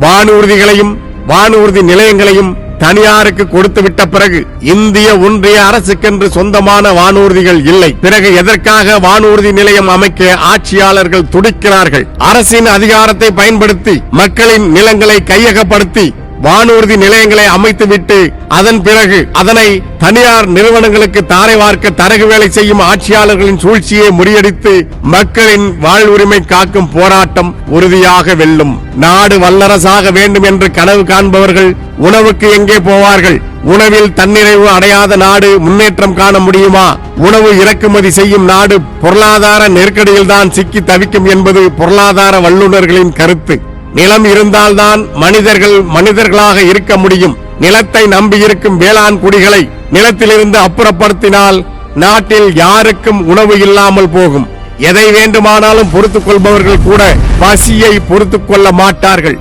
வானூர்திகளையும் வானூர்தி நிலையங்களையும் தனியாருக்கு கொடுத்துவிட்ட பிறகு இந்திய ஒன்றிய அரசுக்கென்று சொந்தமான வானூர்திகள் இல்லை. பிறகு எதற்காக வானூர்தி நிலையம் அமைக்க ஆட்சியாளர்கள் துடிக்கிறார்கள்? அரசின் அதிகாரத்தை பயன்படுத்தி மக்களின் நிலங்களை கையகப்படுத்தி வானூர்தி நிலையங்களை அமைத்துவிட்டு அதன் பிறகு அதனை தனியார் நிறுவனங்களுக்கு தாரை வார்க்க தரகு வேலை செய்யும் ஆட்சியாளர்களின் சூழ்ச்சியை முறியடித்து மக்களின் வாழ்வுரிமை காக்கும் போராட்டம் உறுதியாக வெல்லும். நாடு வல்லரசாக வேண்டும் என்று கனவு காண்பவர்கள் உணவுக்கு எங்கே போவார்கள்? உணவில் தன்னிறைவு அடையாத நாடு முன்னேற்றம் காண முடியுமா? உணவு இறக்குமதி செய்யும் நாடு பொருளாதார நெருக்கடியில்தான் சிக்கி தவிக்கும் என்பது பொருளாதார வல்லுநர்களின் கருத்து. நிலம் இருந்தால்தான் மனிதர்கள் மனிதர்களாக இருக்க முடியும். நிலத்தை நம்பியிருக்கும் வேளாண் குடிகளை நிலத்திலிருந்து அப்புறப்படுத்தினால் நாட்டில் யாருக்கும் உணவு இல்லாமல் போகும். எதை வேண்டுமானாலும் பொறுத்துக் கொள்பவர்கள் கூட பசியை பொறுத்துக் கொள்ள மாட்டார்கள்.